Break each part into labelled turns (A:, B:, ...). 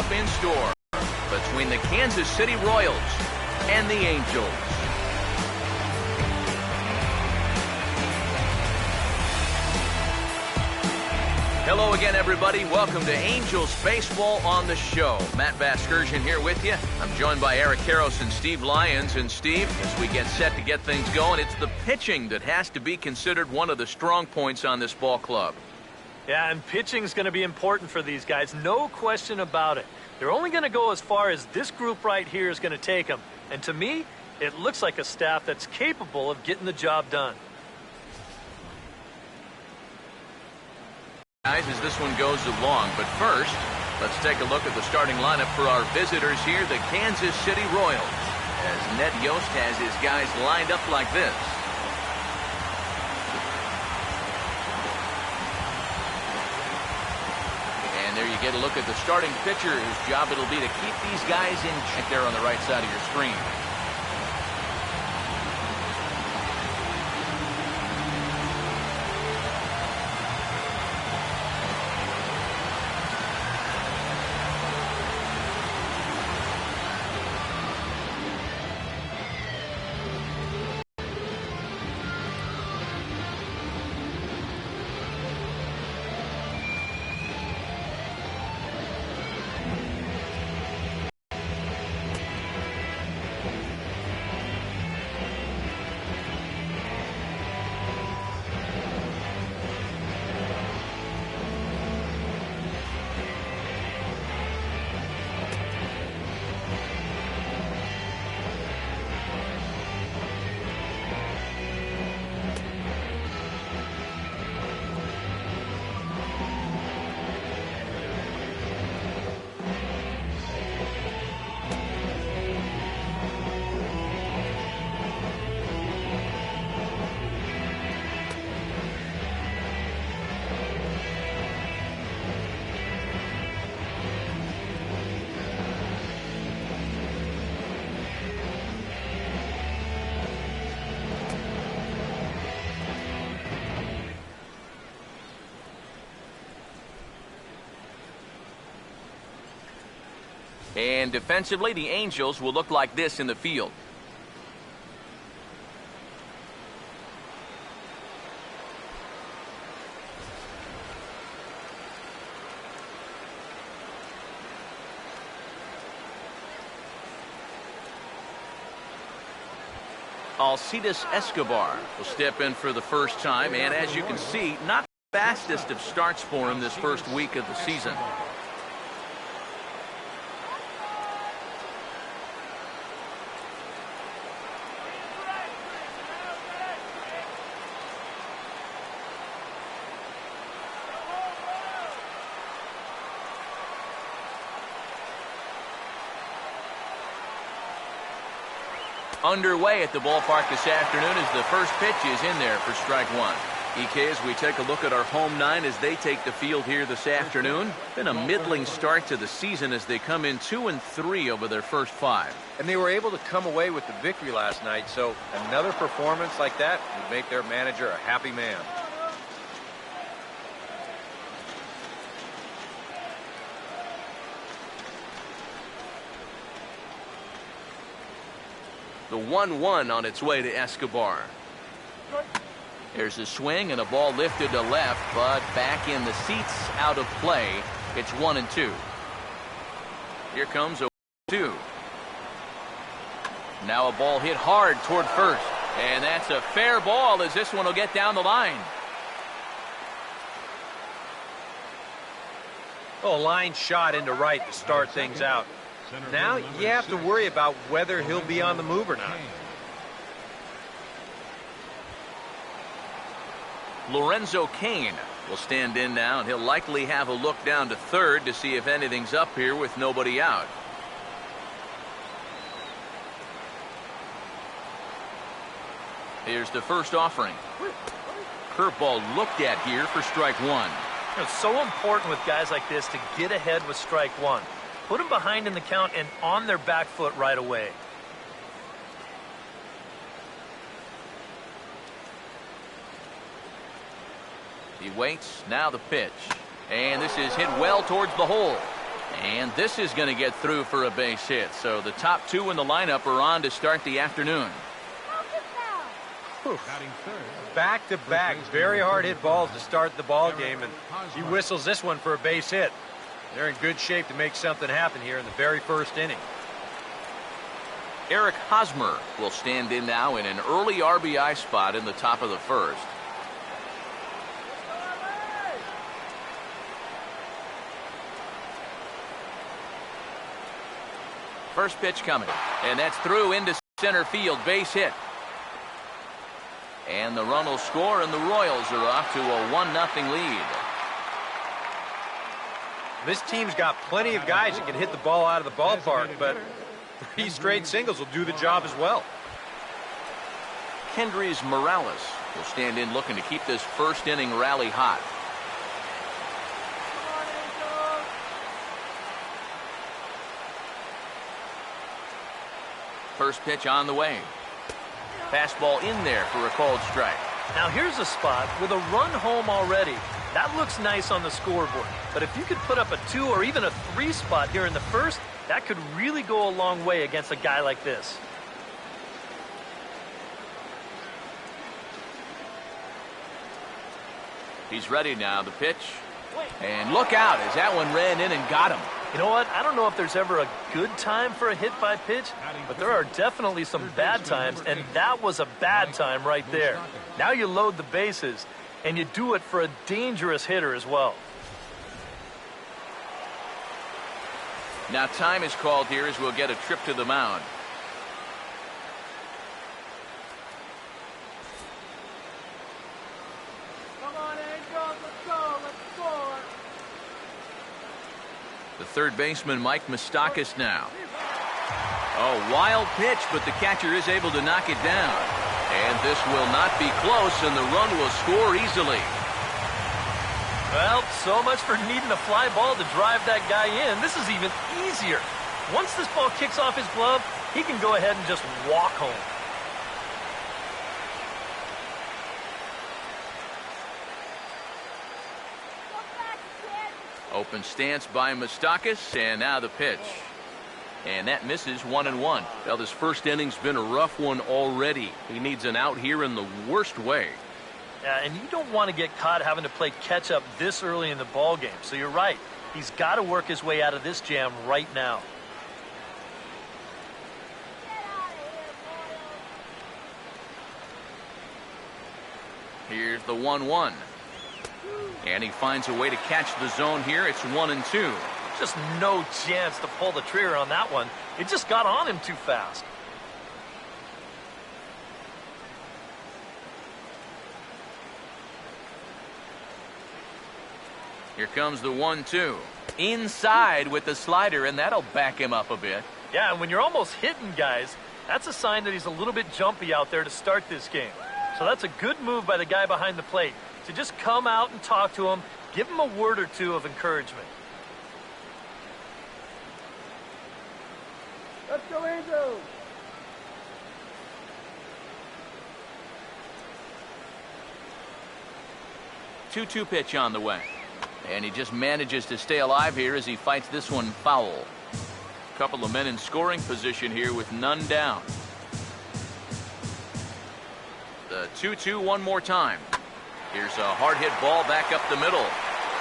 A: matchup in store between the Kansas City Royals and the Angels. Hello again, everybody. Welcome to Angels Baseball on the show. Matt Vasgersian here with you. I'm joined by Eric Karros and Steve Lyons. And Steve, as we get set to get things going, it's the pitching that has to be considered one of the strong points on this ball club.
B: Yeah, and pitching's going to be important for these guys. No question about it. They're only going to go as far as this group right here is going to take them. And to me, it looks like a staff that's capable of getting the job done.
A: Guys, as this one goes along, but first, let's take a look at the starting lineup for our visitors here, the Kansas City Royals, as Ned Yost has his guys lined up like this. And there you get a look at the starting pitcher, whose job it'll be to keep these guys in check there on the right side of your screen. And defensively, the Angels will look like this in the field. Alcides Escobar will step in for the first time, and as you can see, not the fastest of starts for him this first week of the season. Underway at the ballpark this afternoon as the first pitch is in there for strike one. EK, as we take a look at our home nine as they take the field here this afternoon. Been a middling start to the season as they come in 2-3 over their first 5.
C: And they were able to come away with the victory last night, so another performance like that would make their manager a happy man.
A: The 1-1 on its way to Escobar. There's a swing and a ball lifted to left, but back in the seats, out of play. It's 1-2. Here comes a 2. Now a ball hit hard toward first, and that's a fair ball as this one will get down the line.
C: Oh, line shot into right to start things out. Now you have to worry about whether he'll be on the move or not.
A: Lorenzo Cain will stand in now, and he'll likely have a look down to third to see if anything's up here with nobody out. Here's the first offering. Curveball looked at here for strike one.
B: It's so important with guys like this to get ahead with strike one. Put them behind in the count and on their back foot right away. He waits. Now the pitch. And this is hit well towards the hole.
A: And this is going to get through for a base hit. So the top two in the lineup are on to start the afternoon.
C: Back-to-back, very hard-hit balls to start the ball game, and he whistles this one for a base hit. They're in good shape to make something happen here in the very first inning.
A: Eric Hosmer will stand in now in an early RBI spot in the top of the first. First pitch coming, and that's through into center field, base hit. And the run will score, and the Royals are off to a 1-0 lead.
C: This team's got plenty of guys that can hit the ball out of the ballpark, but 3 straight singles will do the job as well.
A: Kendrys Morales will stand in looking to keep this first inning rally hot. First pitch on the way. Fastball in there for a called strike.
B: Now here's a spot with a run home already. That looks nice on the scoreboard. But if you could put up a 2 or even a 3 spot here in the first, that could really go a long way against a guy like this.
A: He's ready now, the pitch. And look out as that one ran in and got him.
B: You know what? I don't know if there's ever a good time for a hit by pitch, but there are definitely some bad times, and that was a bad time right there. Now you load the bases, and you do it for a dangerous hitter as well.
A: Now time is called here as we'll get a trip to the mound. The third baseman, Mike Moustakas, now. Oh, wild pitch, but the catcher is able to knock it down. And this will not be close, and the run will score easily.
B: Well, so much for needing a fly ball to drive that guy in. This is even easier. Once this ball kicks off his glove, he can go ahead and just walk home.
A: Open stance by Moustakas, and now the pitch. And that misses 1-1. Well, this first inning's been a rough one already. He needs an out here in the worst way.
B: Yeah, and you don't want to get caught having to play catch up this early in the ball game. So you're right. He's got to work his way out of this jam right now.
A: Here's the 1-1. And he finds a way to catch the zone here. It's 1-2.
B: Just no chance to pull the trigger on that one. It just got on him too fast.
A: Here comes the 1-2. Inside with the slider, and that'll back him up a bit.
B: Yeah, and when you're almost hitting guys, that's a sign that he's a little bit jumpy out there to start this game. So that's a good move by the guy behind the plate, to just come out and talk to him, give him a word or two of encouragement.
D: Let's go, Angels!
A: 2-2 pitch on the way. And he just manages to stay alive here as he fights this one foul. A couple of men in scoring position here with none down. The 2-2 one more time. Here's a hard hit ball back up the middle.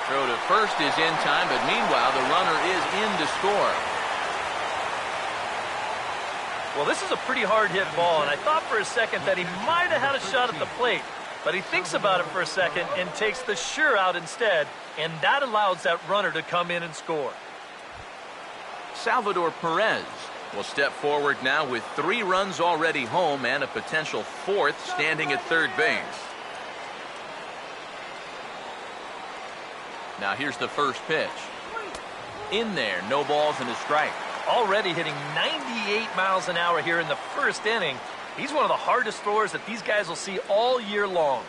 A: Throw to first is in time, but meanwhile the runner is in to score.
B: Well, this is a pretty hard hit ball, and I thought for a second that he might have had a shot at the plate. But he thinks about it for a second and takes the sure out instead, and that allows that runner to come in and score.
A: Salvador Perez will step forward now with 3 runs already home and a potential 4th standing at third base. Now here's the first pitch. In there, no balls and a strike.
B: Already hitting 98 miles an hour here in the first inning. He's one of the hardest throwers that these guys will see all year long.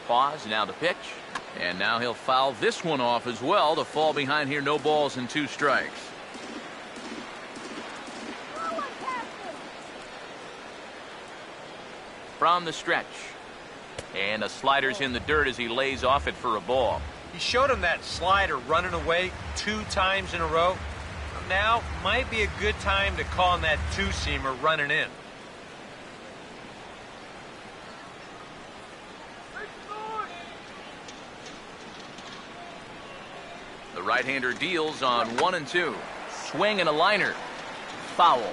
A: Pause, now the pitch. And now he'll foul this one off as well to fall behind here, no balls and 2 strikes. from the stretch. And a slider's in the dirt as he lays off it for a ball.
C: He showed him that slider running away 2 times in a row. Now might be a good time to call him that two-seamer running in.
A: The right-hander deals on 1-2. Swing and a liner. Foul.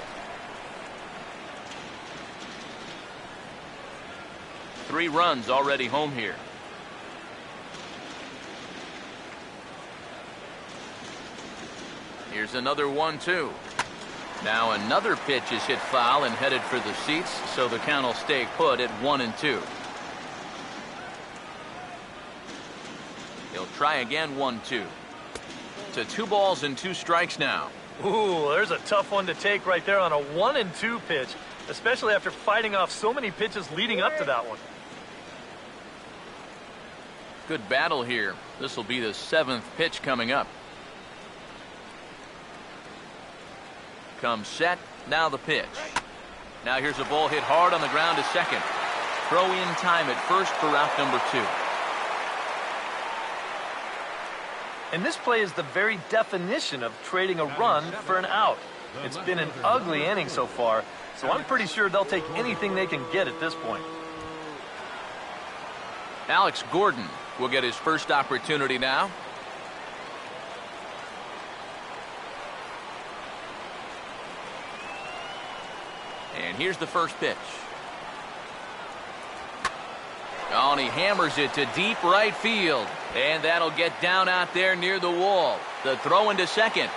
A: Three runs already home here. Here's another 1-2. Now another pitch is hit foul and headed for the seats, so the count will stay put at 1-2. He'll try again 1-2. To 2 balls and 2 strikes now.
B: Ooh, there's a tough one to take right there on a 1-2 pitch, especially after fighting off so many pitches leading up to that one.
A: Good battle here. This will be the 7th pitch coming up. Comes set. Now the pitch. Now here's a ball hit hard on the ground to second. Throw in time at first for out number 2.
B: And this play is the very definition of trading a run for an out. It's been an ugly inning so far, so I'm pretty sure they'll take anything they can get at this point.
A: Alex Gordon will get his first opportunity now. And here's the first pitch. Oh, and he hammers it to deep right field. And that'll get down out there near the wall. The throw into second.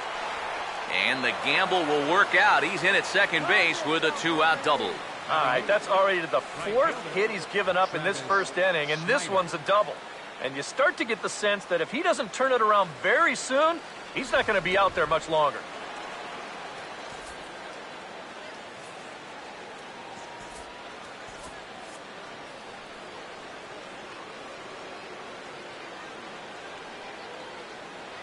A: And the gamble will work out. He's in at second base with a 2-out double.
B: All right, that's already the 4th hit he's given up in this first inning, and this one's a double. And you start to get the sense that if he doesn't turn it around very soon, he's not going to be out there much longer.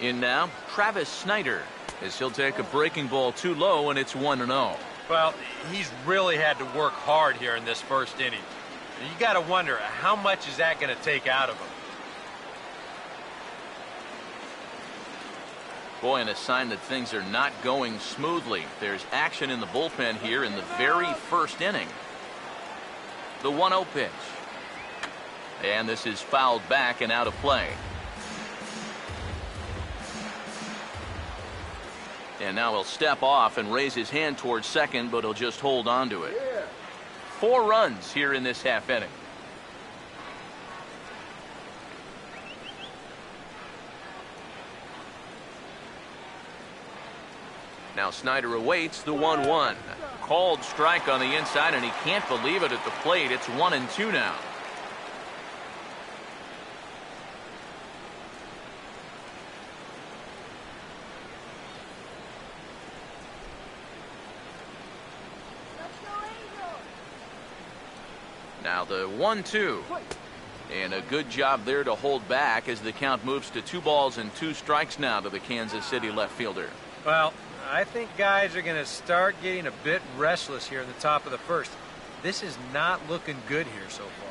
A: In now, Travis Snyder, as he'll take a breaking ball too low, and it's 1-0.
C: Well, he's really had to work hard here in this first inning. And you got to wonder, how much is that going to take out of him?
A: Boy, and a sign that things are not going smoothly. There's action in the bullpen here in the very first inning. The 1-0 pitch. And this is fouled back and out of play. And now he'll step off and raise his hand towards second, but he'll just hold on to it. 4 runs here in this half inning. Now Snyder awaits the 1-1. Called strike on the inside, and he can't believe it at the plate. It's 1-2 now. Now the 1-2. And a good job there to hold back as the count moves to 2 balls and 2 strikes now to the Kansas City left fielder.
C: Well, I think guys are going to start getting a bit restless here in the top of the first. This is not looking good here so far.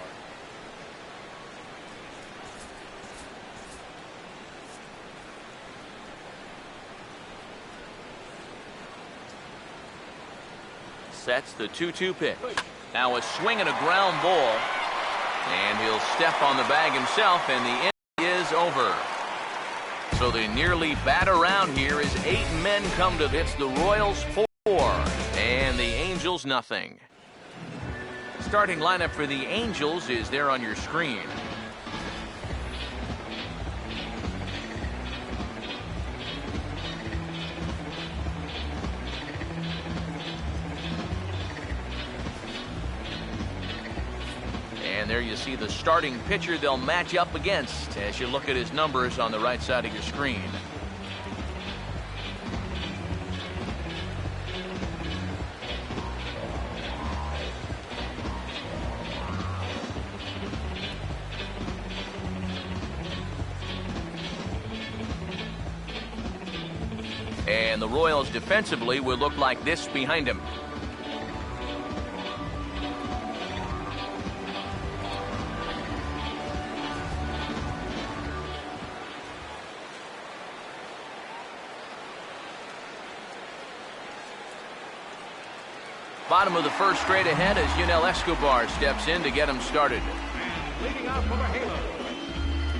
A: Sets the 2-2 pitch. Now a swing and a ground ball. And he'll step on the bag himself, and the inning is over. So the nearly bat around here is 8 men come to this. The Royals 4 and the Angels nothing. Starting lineup for the Angels is there on your screen. And there you see the starting pitcher they'll match up against as you look at his numbers on the right side of your screen. And the Royals defensively will look like this behind him. Bottom of the first straight ahead as Yunel Escobar steps in to get him started.
D: And leading off for the Halos,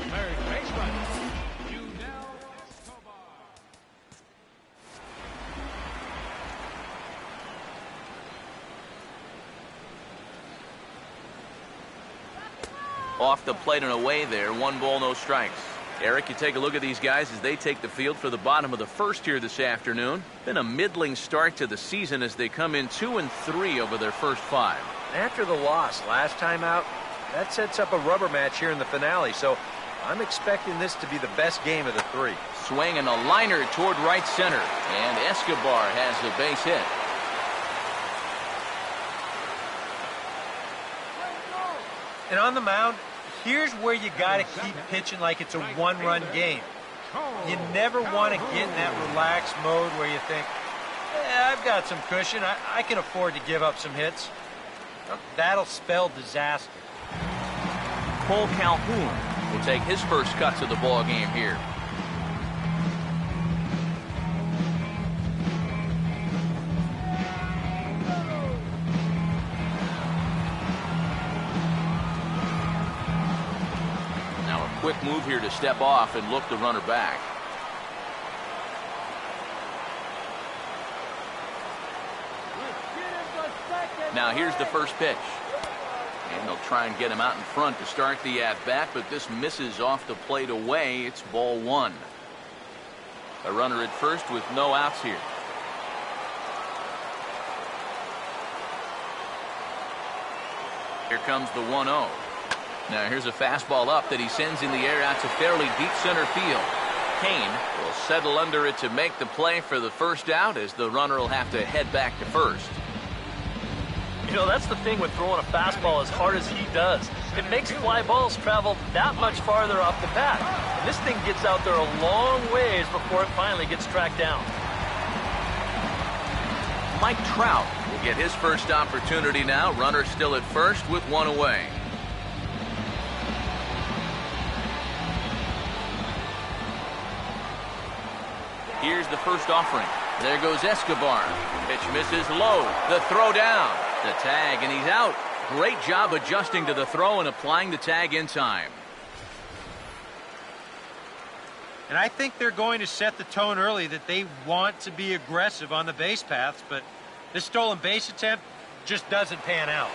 D: third baseman, Yunel Escobar.
A: Off the plate and away there. 1 ball, no strikes. Eric, you take a look at these guys as they take the field for the bottom of the first here this afternoon. Been a middling start to the season as they come in 2-3 over their first 5.
C: After the loss last time out, that sets up a rubber match here in the finale, so I'm expecting this to be the best game of the 3.
A: Swing and a liner toward right center, and Escobar has the base hit.
C: And on the mound, here's where you got to keep pitching like it's a one-run game. You never want to get in that relaxed mode where you think, I've got some cushion. I can afford to give up some hits. That'll spell disaster.
A: Cole Calhoun will take his first cuts of the ball game here. Quick move here to step off and look the runner back. Now here's the first pitch. And they'll try and get him out in front to start the at-bat, but this misses off the plate away. It's ball 1. A runner at first with no outs here. Here comes the 1-0. Now here's a fastball up that he sends in the air out to fairly deep center field. Kane will settle under it to make the play for the first out as the runner will have to head back to first.
B: You know, that's the thing with throwing a fastball as hard as he does. It makes fly balls travel that much farther off the bat. And this thing gets out there a long ways before it finally gets tracked down.
A: Mike Trout will get his first opportunity now. Runner still at first with 1 away. Here's the first offering. There goes Escobar. Pitch misses low. The throw down. The tag, and he's out. Great job adjusting to the throw and applying the tag in time.
C: And I think they're going to set the tone early that they want to be aggressive on the base paths, but this stolen base attempt just doesn't pan out.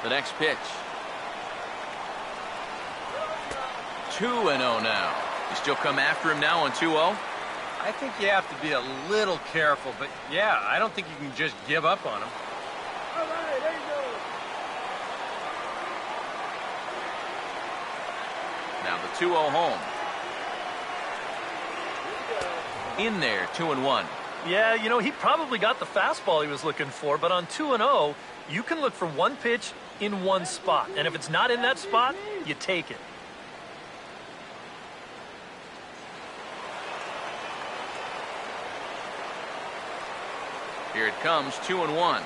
A: The next pitch. 2-0 now. You still come after him now on 2-0?
C: I think you have to be a little careful, but yeah, I don't think you can just give up on him.
D: All right, there you go.
A: Now the 2-0 home. In there, 2-1.
B: Yeah, you know, he probably got the fastball he was looking for, but on 2-0, you can look for one pitch in one spot. And if it's not in that spot, you take it.
A: Here it comes, 2-1.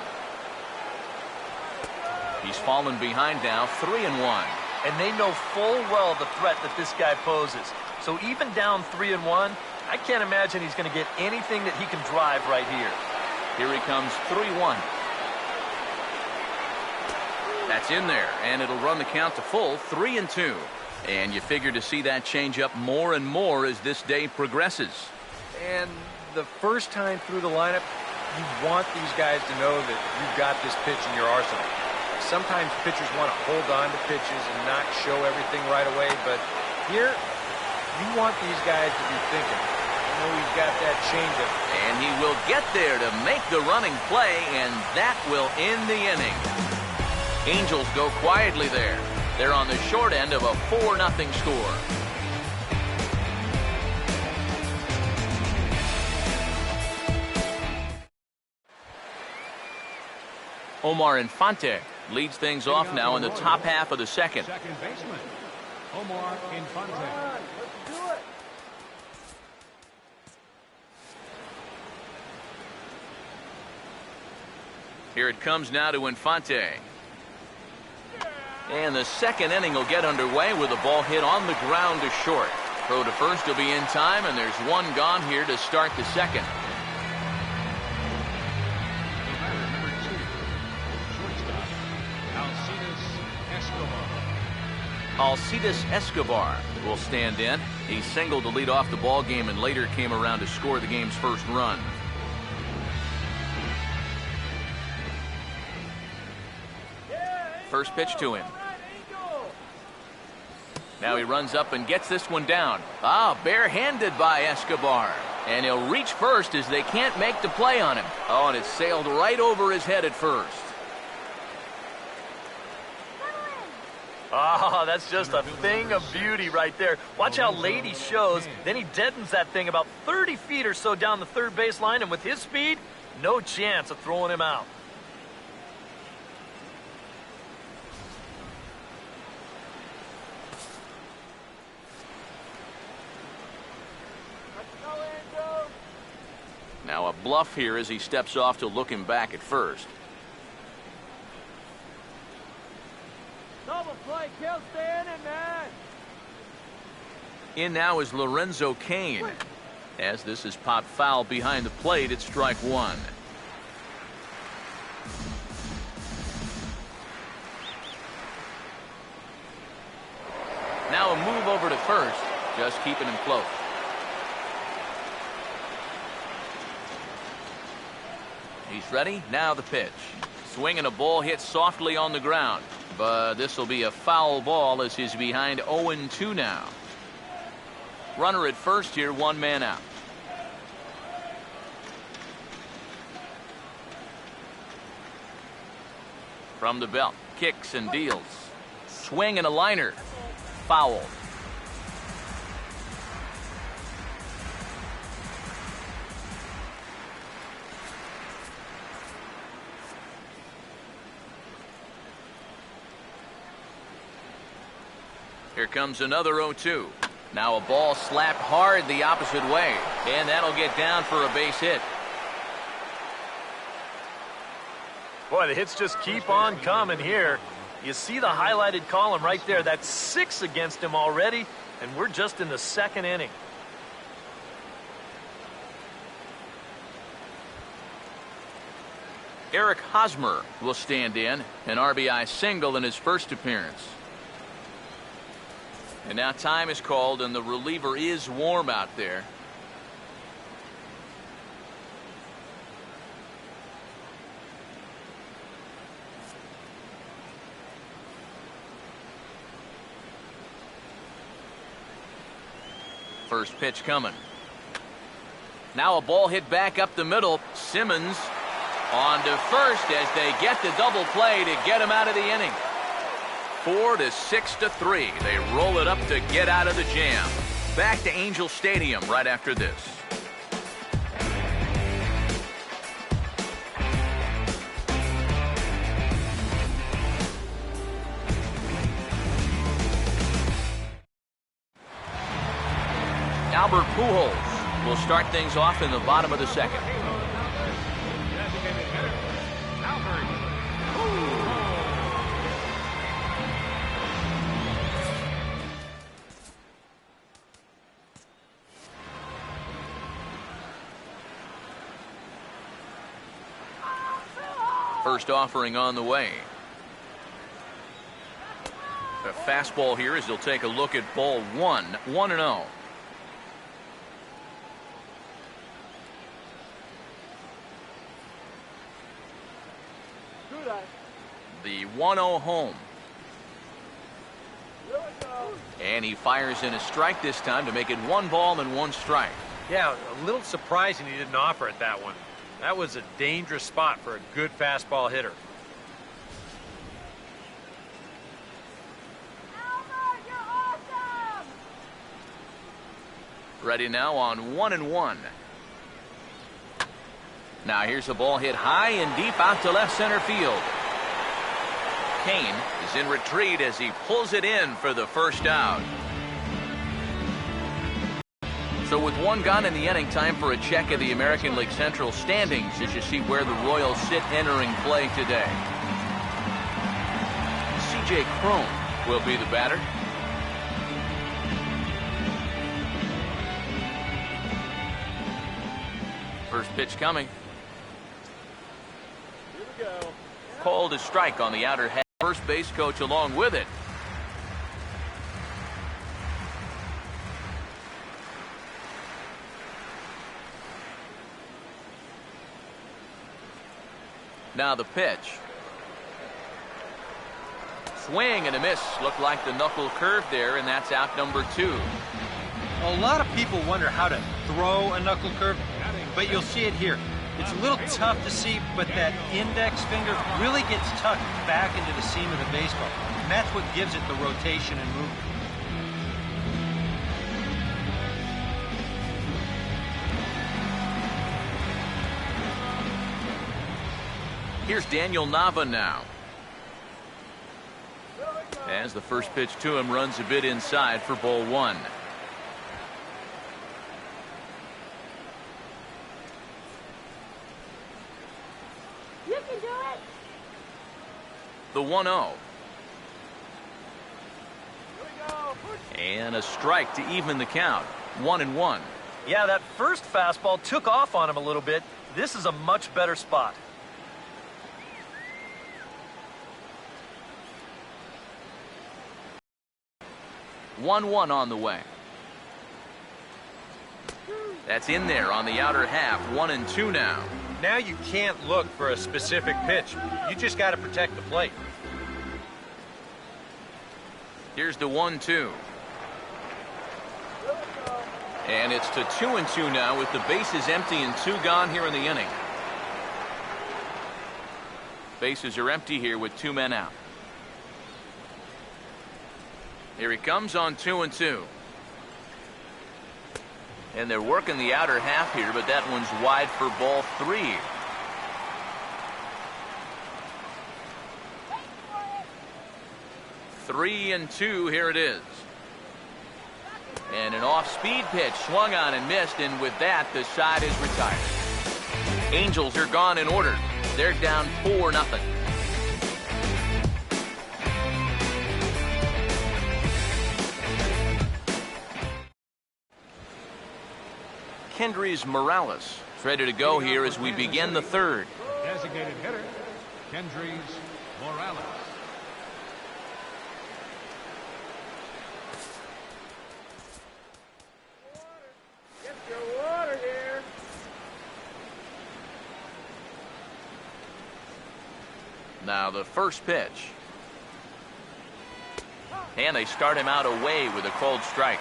A: He's fallen behind now, 3-1.
B: And they know full well the threat that this guy poses. So even down 3-1, I can't imagine he's going to get anything that he can drive right here.
A: Here he comes, 3-1. That's in there, and it'll run the count to full, 3-2. And you figure to see that change up more and more as this day progresses.
C: And the first time through the lineup, you want these guys to know that you've got this pitch in your arsenal. Sometimes pitchers want to hold on to pitches and not show everything right away, but here, you want these guys to be thinking, I know he's got that changeup.
A: And he will get there to make the running play, and that will end the inning. Angels go quietly there. They're on the short end of a 4-0 score. Omar Infante leads things off now in the top half of the second.
D: Second baseman, Omar Infante.
A: Here it comes now to Infante. And the second inning will get underway with a ball hit on the ground to short. Throw to first will be in time, and there's one gone here to start the second.
D: Number 2, shortstop,
A: Alcides Escobar will stand in. He singled to lead off the ball game and later came around to score the game's first run. First pitch to him. Now he runs up and gets this one down. Barehanded by Escobar. And he'll reach first as they can't make the play on him. Oh, and it sailed right over his head at first.
B: Oh, that's just a thing of beauty right there. Watch how late he shows. Then he deadens that thing about 30 feet or so down the third base line, and with his speed, no chance of throwing him out.
A: Now a bluff here as he steps off to look him back at first.
E: Double play, kill, stay in it, man.
A: In now is Lorenzo Cain. As this is popped foul behind the plate, it's strike one. Now a move over to first, just keeping him close. He's ready. Now the pitch. Swing and a ball hit softly on the ground. But this will be a foul ball as he's behind 0-2 now. Runner at first here, one man out. From the belt, kicks and deals. Swing and a liner. Foul. Here comes another 0-2. Now a ball slapped hard the opposite way. And that'll get down for a base hit.
B: Boy, the hits just keep on coming here. You see the highlighted column right there. That's 6 against him already, and we're just in the second inning.
A: Eric Hosmer will stand in, an RBI single in his first appearance. And now time is called, and the reliever is warm out there. First pitch coming. Now a ball hit back up the middle. Simmons on to first as they get the double play to get him out of the inning. 4-6-3. They roll it up to get out of the jam. Back to Angel Stadium right after this. Albert Pujols will start things off in the bottom of the second. First offering on the way. A fastball here as they'll take a look at ball 1, 1-0. The 1-0 home. And he fires in a strike this time to make it 1 ball and 1 strike.
C: Yeah, a little surprising he didn't offer it that one. That was a dangerous spot for a good fastball hitter.
E: Albert, you're awesome!
A: Ready now on 1-1. Now here's a ball hit high and deep out to left center field. Cain is in retreat as he pulls it in for the first out. So with 1 gone in the inning, time for a check of the American League Central standings as you see where the Royals sit entering play today. C.J. Cron will be the batter. First pitch coming.
E: Here we go.
A: Called a strike on the outer half. First base coach along with it. Now the pitch. Swing and a miss. Looked like the knuckle curve there, and that's out number 2.
F: A lot of people wonder how to throw a knuckle curve, but you'll see it here. It's a little tough to see, but that index finger really gets tucked back into the seam of the baseball. And that's what gives it the rotation and movement.
A: Here's Daniel Nava now. As the first pitch to him runs a bit inside for ball 1.
E: You can do it.
A: The 1-0. And a strike to even the count. 1-1.
B: Yeah, that first fastball took off on him a little bit. This is a much better spot.
A: One on the way. That's in there on the outer half. 1-2 now.
C: Now you can't look for a specific pitch. You just got to protect the plate.
A: Here's the 1-2. And it's to 2-2 now with the bases empty and 2 gone here in the inning. Bases are empty here with 2 men out. Here he comes on 2-2. And they're working the outer half here, but that one's wide for ball 3. Three and 2, here it is. And an off-speed pitch swung on and missed, and with that, the side is retired. Angels are gone in order. They're down 4-0. Kendrys Morales is ready to go here as we begin the third.
D: Designated hitter, Kendrys Morales.
E: Get your water here.
A: Now the first pitch. And they start him out away with a called strike.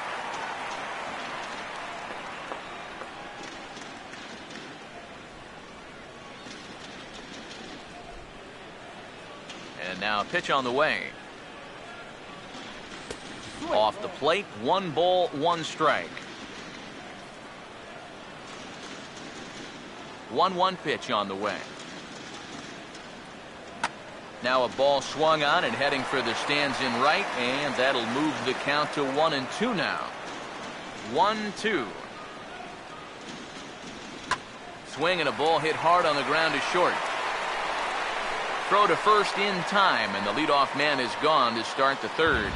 A: And now a pitch on the way. Off the plate, 1 ball, 1 strike. 1-1 pitch on the way. Now a ball swung on and heading for the stands in right, and that'll move the count to 1-2 now. 1-2. Swing and a ball hit hard on the ground to short. Throw to first in time, and the leadoff man is gone to start the third.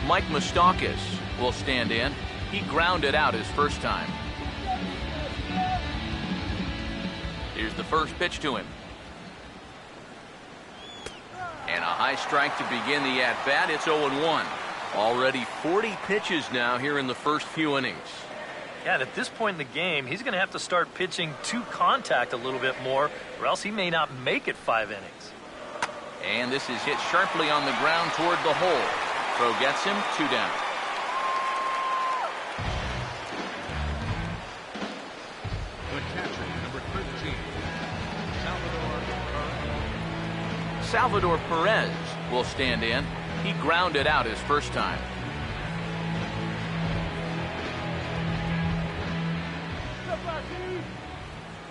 A: Mike Moustakas will stand in. He grounded out his first time. Here's the first pitch to him. And a high strike to begin the at-bat. It's 0-1. Already 40 pitches now here in the first few innings.
B: Yeah, and at this point in the game, he's going to have to start pitching to contact a little bit more, or else he may not make it 5 innings.
A: And this is hit sharply on the ground toward the hole. Throw gets him, 2 down.
D: The catcher, number 13,
A: Salvador Perez will stand in. He grounded out his first time.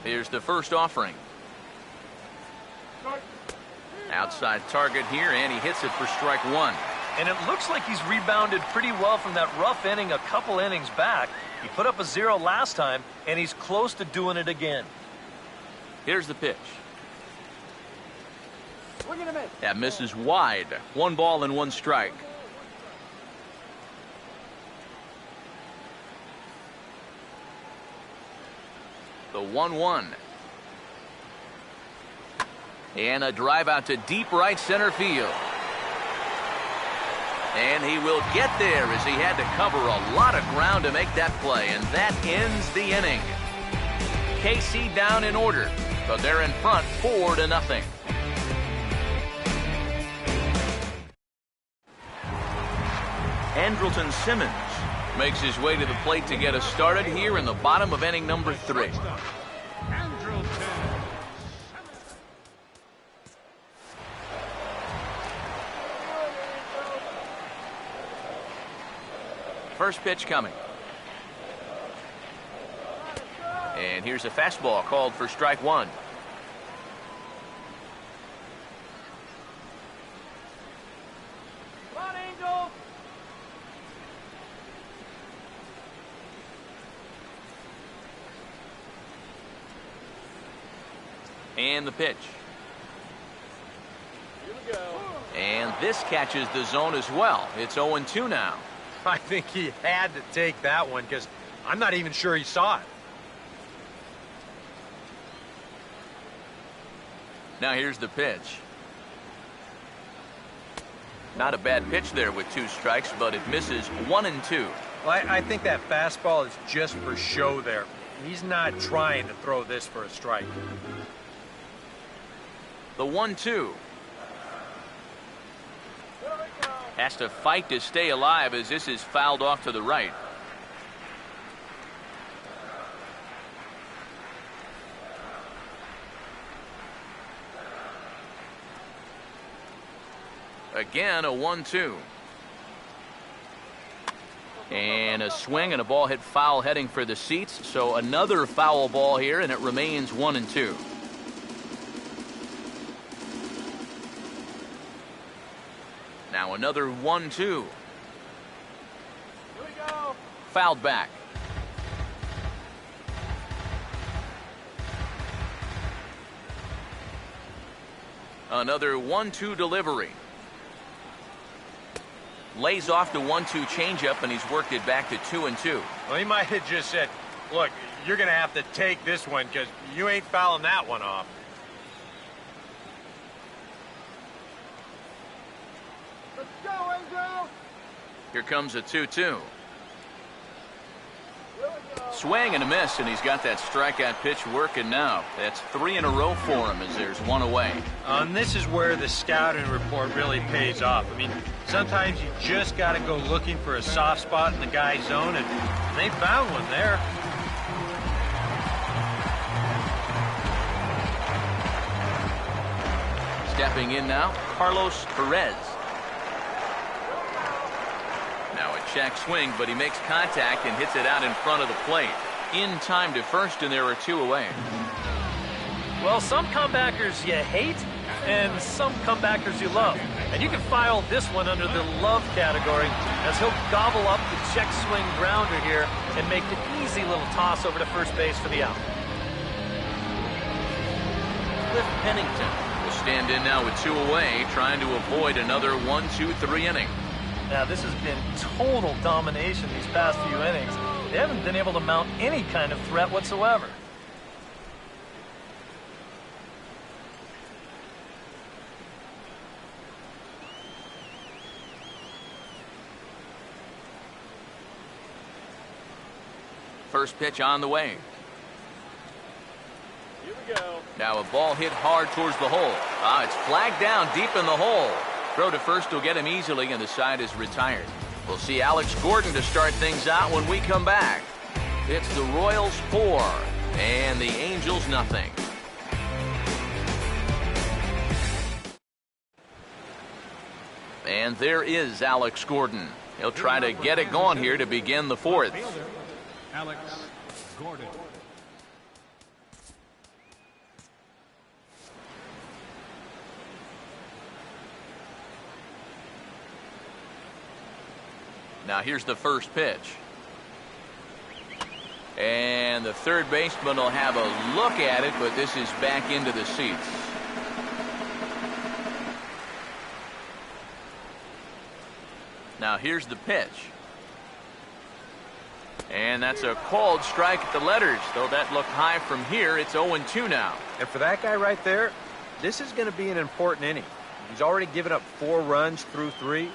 A: Here's the first offering. Outside target here, and he hits it for strike 1.
B: And it looks like he's rebounded pretty well from that rough inning a couple innings back. He put up a 0 last time, and he's close to doing it again.
A: Here's the pitch.
E: We're gonna miss.
A: That misses wide. 1 ball and 1 strike. The 1-1. And a drive out to deep right center field. And he will get there as he had to cover a lot of ground to make that play. And that ends the inning. KC down in order, but they're in front 4-0. Andrelton Simmons makes his way to the plate to get us started here in the bottom of inning number 3. First pitch coming. And here's a fastball called for strike 1.
E: Come on, Angel.
A: And the pitch.
E: Here we go.
A: And this catches the zone as well. It's 0-2 now.
C: I think he had to take that one because I'm not even sure he saw it.
A: Now here's the pitch. Not a bad pitch there with 2 strikes, but it misses 1-2.
C: Well, I think that fastball is just for show there. He's not trying to throw this for a strike.
A: The 1-2. Has to fight to stay alive as this is fouled off to the right. Again, a 1-2. And a swing and a ball hit foul heading for the seats. So another foul ball here, and it remains 1-2. Now another 1-2.
E: Here we go.
A: Fouled back. Another 1-2 delivery. Lays off the 1-2 changeup, and he's worked it back to 2-2.
C: Well, he might have just said, look, you're going to have to take this one because you ain't fouling that one off.
E: Let's go, Angel.
A: Here comes a 2-2.
E: Here we go.
A: Swing and a miss, and he's got that strikeout pitch working now. That's 3 in a row for him as there's 1 away.
F: And this is where the scouting report really pays off. I mean, sometimes you just got to go looking for a soft spot in the guy's zone, and they found one there.
A: Stepping in now, Carlos Perez. Now a check swing, but he makes contact and hits it out in front of the plate. In time to first, and there are 2 away.
B: Well, some comebackers you hate, and some comebackers you love. And you can file this one under the love category, as he'll gobble up the check swing grounder here and make an easy little toss over to first base for the out.
A: Cliff Pennington will stand in now with 2 away, trying to avoid another 1-2-3 inning.
B: Now, this has been total domination these past few innings. They haven't been able to mount any kind of threat whatsoever.
A: First pitch on the way.
E: Here we go.
A: Now a ball hit hard towards the hole. It's flagged down deep in the hole. Throw to first will get him easily, and the side is retired. We'll see Alex Gordon to start things out when we come back. It's the Royals 4 and the Angels nothing. And there is Alex Gordon. He'll try to get it going here to begin the 4th.
D: Alex Gordon.
A: Now here's the first pitch. And the third baseman will have a look at it, but this is back into the seats. Now here's the pitch. And that's a called strike at the letters. Though that looked high from here, it's 0-2 now.
C: And for that guy right there, this is going to be an important inning. He's already given up 4 runs through 3.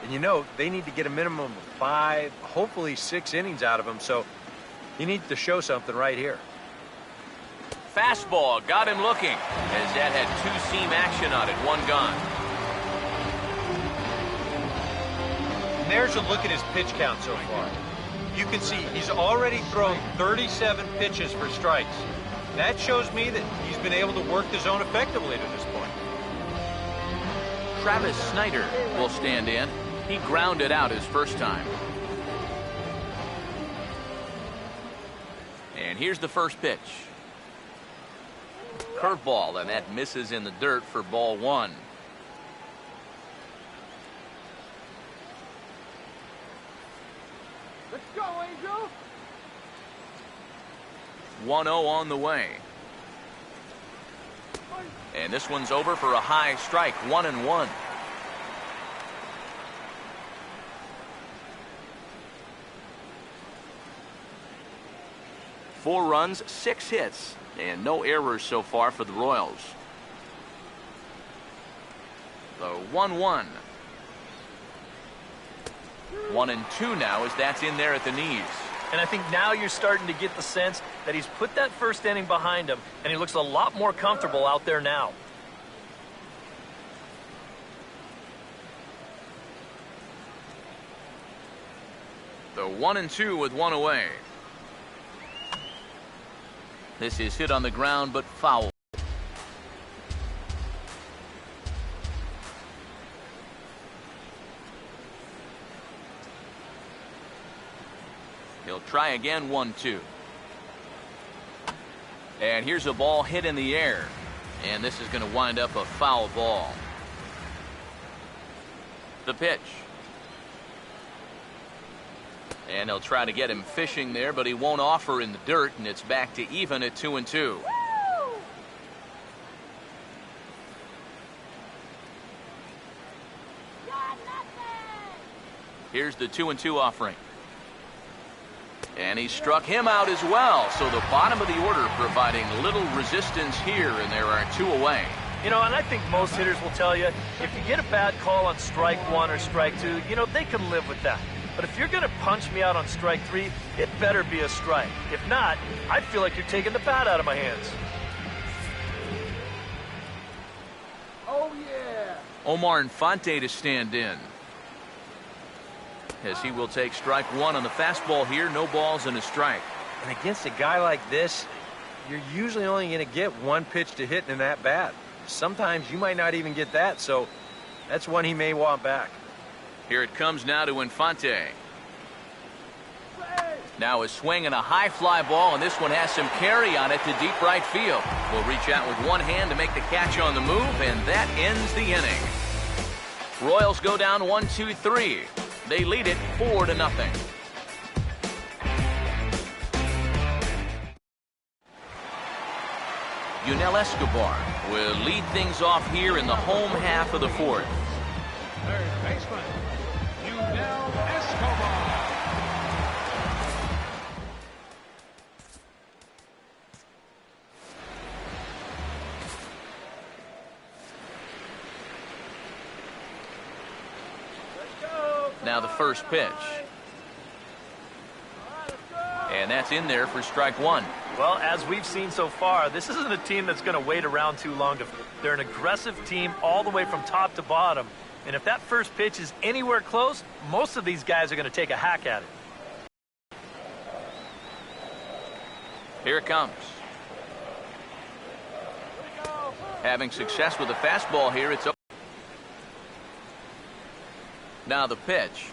C: And you know, they need to get a minimum of 5, hopefully 6 innings out of him. So he needs to show something right here.
A: Fastball got him looking, as that had 2-seam action on it, 1 gone.
F: And there's a look at his pitch count so far. You can see he's already thrown 37 pitches for strikes. That shows me that he's been able to work the zone effectively to this point.
A: Travis Snyder will stand in. He grounded out his first time. And here's the first pitch. Curveball, and that misses in the dirt for ball 1.
E: Let's go, Angel.
A: 1-0 on the way. And this one's over for a high strike, 1-1. Four runs, 6 hits, and no errors so far for the Royals. The 1-1. 1-2 now, as that's in there at the knees.
B: And I think now you're starting to get the sense that he's put that first inning behind him, and he looks a lot more comfortable out there now.
A: The 1-2 with 1 away. This is hit on the ground, but foul. He'll try again, 1-2. And here's a ball hit in the air. And this is going to wind up a foul ball. The pitch. And they'll try to get him fishing there, but he won't offer in the dirt, and it's back to even at 2-2. Here's the 2-2 offering. And he struck him out as well. So the bottom of the order providing little resistance here, and there are 2 away.
B: You know, and I think most hitters will tell you, if you get a bad call on strike 1 or strike 2, you know, they can live with that. But if you're going to punch me out on strike 3, it better be a strike. If not, I feel like you're taking the bat out of my hands.
E: Oh, yeah.
A: Omar Infante to stand in, as he will take strike 1 on the fastball here. No balls and a strike.
C: And against a guy like this, you're usually only going to get 1 pitch to hit in that bat. Sometimes you might not even get that, so that's one he may want back.
A: Here it comes now to Infante. Now a swing and a high fly ball, and this one has some carry on it to deep right field. Will reach out with one hand to make the catch on the move, and that ends the inning. Royals go down 1-2-3. They lead it 4-0. Yunel Escobar will lead things off here in the home half of the 4th.
D: Third baseman, Yunel Escobar.
A: Now the first pitch. And that's in there for strike 1.
B: Well, as we've seen so far, this isn't a team that's going to wait around too long. They're an aggressive team all the way from top to bottom. And if that first pitch is anywhere close, most of these guys are going to take a hack at it.
A: Here it comes. Having success with the fastball here, it's over. Now the pitch.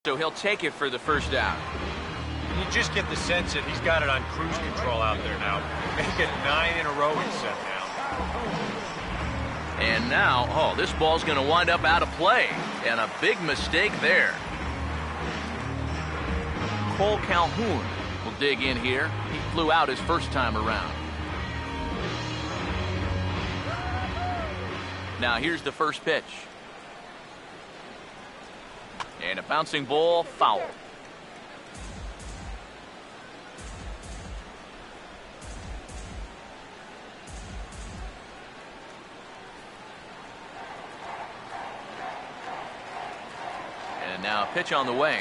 A: So he'll take it for the first out.
F: You just get the sense that he's got it on cruise control out there now. Make it 9 in a row he's set now.
A: And now, oh, this ball's going to wind up out of play. And a big mistake there. Cole Calhoun will dig in here. He flew out his first time around. Now here's the first pitch. And a bouncing ball, foul. And now a pitch on the way.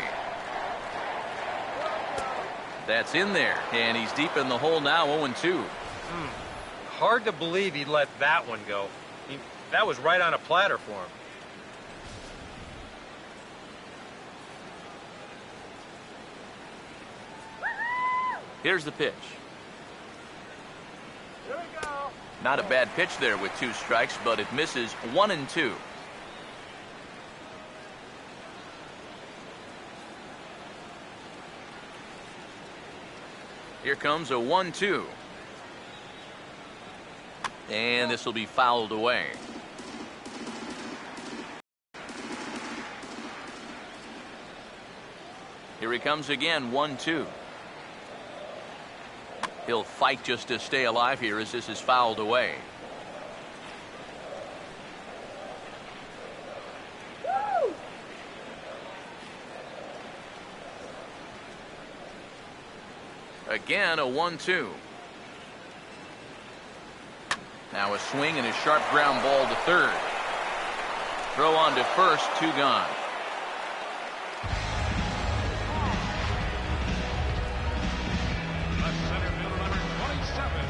A: That's in there, and he's deep in the hole now, 0-2.
F: Hard to believe he let that one go. That was right on a platter for him.
A: Here's the pitch.
E: Here we go.
A: Not a bad pitch there with 2 strikes, but it misses 1-2. Here comes a 1-2. And this will be fouled away. Here he comes again, 1-2. He'll fight just to stay alive here as this is fouled away. Again, a 1-2. Now a swing and a sharp ground ball to third. Throw on to first, 2 gone.
D: The center fielder, number 27.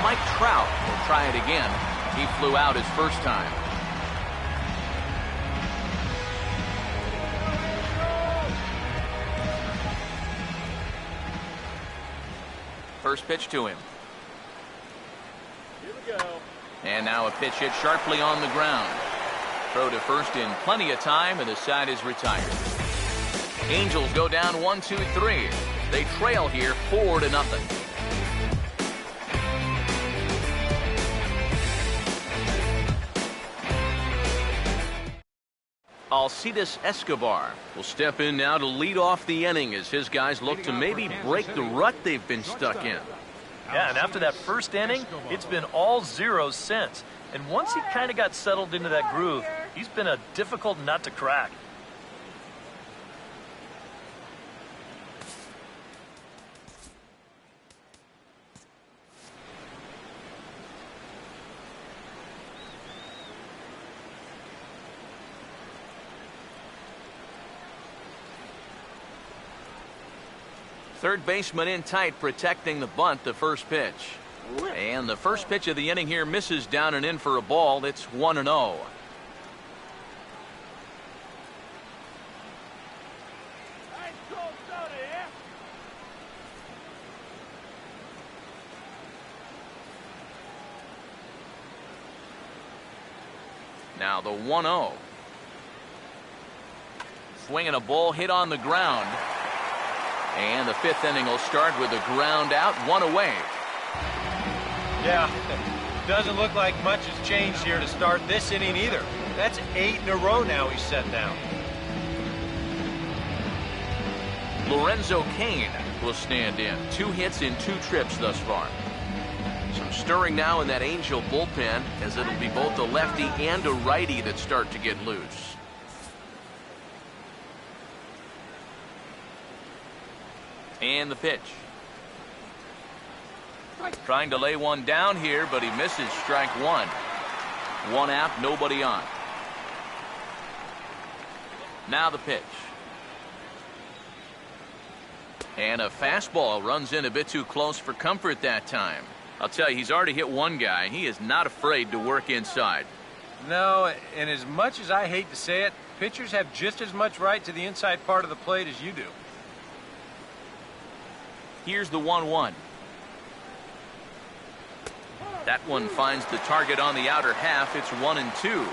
A: Mike Trout will try it again. He flew out his first time. First pitch to him.
E: Here we go.
A: And now a pitch hit sharply on the ground. Throw to first in plenty of time, and the side is retired. Angels go down 1-2-3. They trail here 4-0. Alcides Escobar will step in now to lead off the inning as his guys look to maybe break the rut they've been stuck in.
B: Yeah, and after that first inning, it's been all zeros since. And once he kind of got settled into that groove, he's been a difficult nut to crack.
A: Third baseman in tight, protecting the bunt, the first pitch. And the first pitch of the inning here misses down and in for a ball. It's 1-0. Now the 1-0. Swinging a ball hit on the ground. And the 5th inning will start with a ground out, 1 away.
F: Yeah, doesn't look like much has changed here to start this inning either. That's 8 in a row now he's set down.
A: Lorenzo Cain will stand in. 2 hits in 2 trips thus far. Some stirring now in that Angel bullpen, as it'll be both a lefty and a righty that start to get loose. And the pitch. Trying to lay one down here, but he misses strike 1. 1 out, nobody on. Now the pitch. And a fastball runs in a bit too close for comfort that time. I'll tell you, he's already hit one guy. He is not afraid to work inside.
F: No, and as much as I hate to say it, pitchers have just as much right to the inside part of the plate as you do.
A: Here's the 1-1. That one finds the target on the outer half. It's 1-2.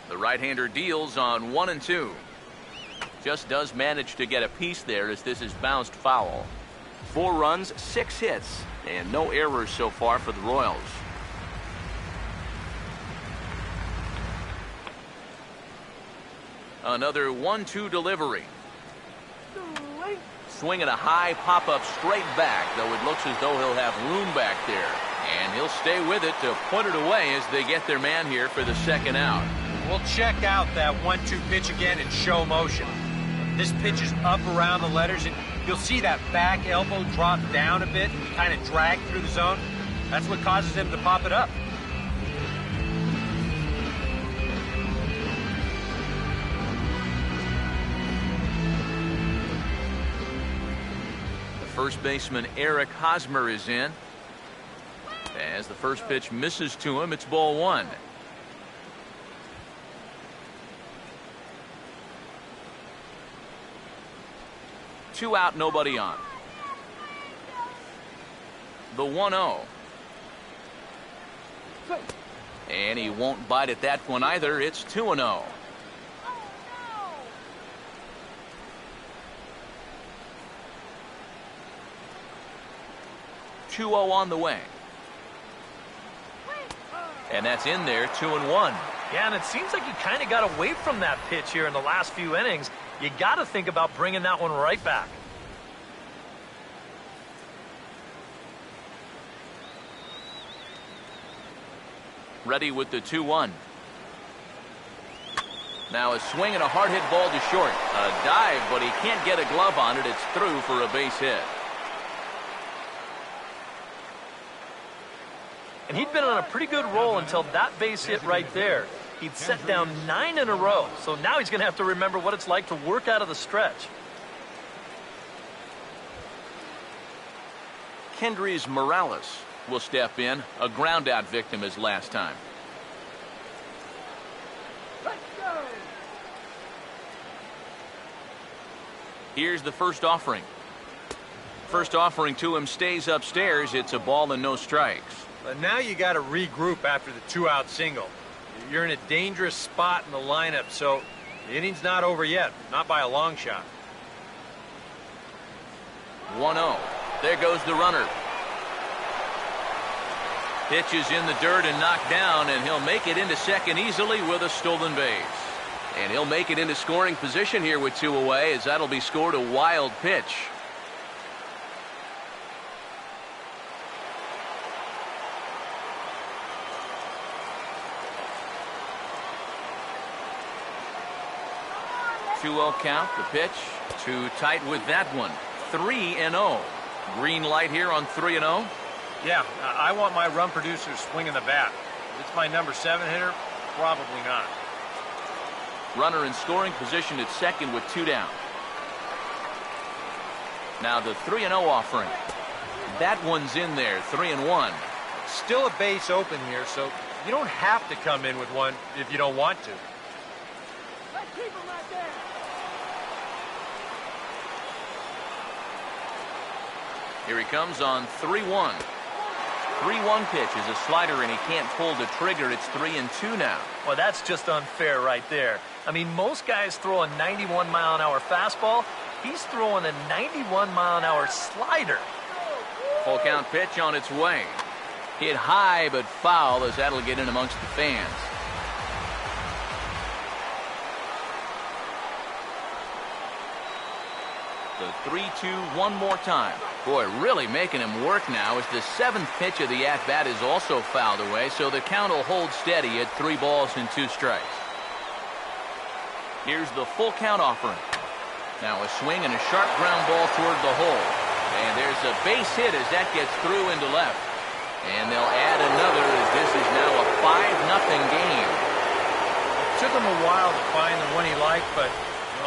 A: The right-hander deals on 1-2. Just does manage to get a piece there as this is bounced foul. 4 runs, 6 hits, and no errors so far for the Royals. Another 1-2 delivery. swinging a high pop-up straight back, though it looks as though he'll have room back there. And he'll stay with it to put it away as they get their man here for the second out.
F: We'll check out that 1-2 pitch again in show motion. This pitch is up around the letters, and you'll see that back elbow drop down a bit and kind of drag through the zone. That's what causes him to pop it up.
A: First baseman Eric Hosmer is in. As the first pitch misses to him, it's ball one. Two out, nobody on. The 1-0. And he won't bite at that one either. It's 2-0. 2-0 on the way. And that's in there, 2-1.
B: Yeah, and it seems like you kind of got away from that pitch here in the last few innings. You got to think about bringing that one right back.
A: Ready with the 2-1. Now a swing and a hard hit ball to short. A dive, but he can't get a glove on it. It's through for a base hit.
B: And he'd been on a pretty good roll until that base hit right there. He'd set down 9 in a row, so now he's going to have to remember what it's like to work out of the stretch.
A: Kendrys Morales will step in, a ground out victim as last time. Here's the first offering. First offering to him stays upstairs. It's a ball and no strikes.
F: But now you got to regroup after the 2-out single. You're in a dangerous spot in the lineup, so the inning's not over yet, not by a long shot.
A: 1-0. There goes the runner. Pitch is in the dirt and knocked down, and he'll make it into second easily with a stolen base. And he'll make it into scoring position here with 2 away, as that'll be scored a wild pitch. Two-0 count, the pitch. Too tight with that one. 3-0. Green light here on 3-0.
F: Yeah, I want my run producer swinging the bat. If it's my number 7 hitter, probably not.
A: Runner in scoring position at second with 2 down. Now the 3-0 offering. That one's in there, 3-1.
F: Still a base open here, so you don't have to come in with one if you don't want to.
E: Let's keep him right there.
A: Here he comes on 3-1. 3-1 pitch is a slider, and he can't pull the trigger. It's 3-2 now.
B: Well, that's just unfair right there. I mean, most guys throw a 91-mile-an-hour fastball. He's throwing a 91-mile-an-hour slider.
A: Full count pitch on its way. Hit high but foul, as that'll get in amongst the fans. The 3-2 one more time. Boy, really making him work now as the 7th pitch of the at-bat is also fouled away, so the count will hold steady at 3 balls and 2 strikes. Here's the full count offering. Now a swing and a sharp ground ball toward the hole. And there's a base hit as that gets through into left. And they'll add another as this is now a 5-0 game.
F: It took him a while to find the one he liked, but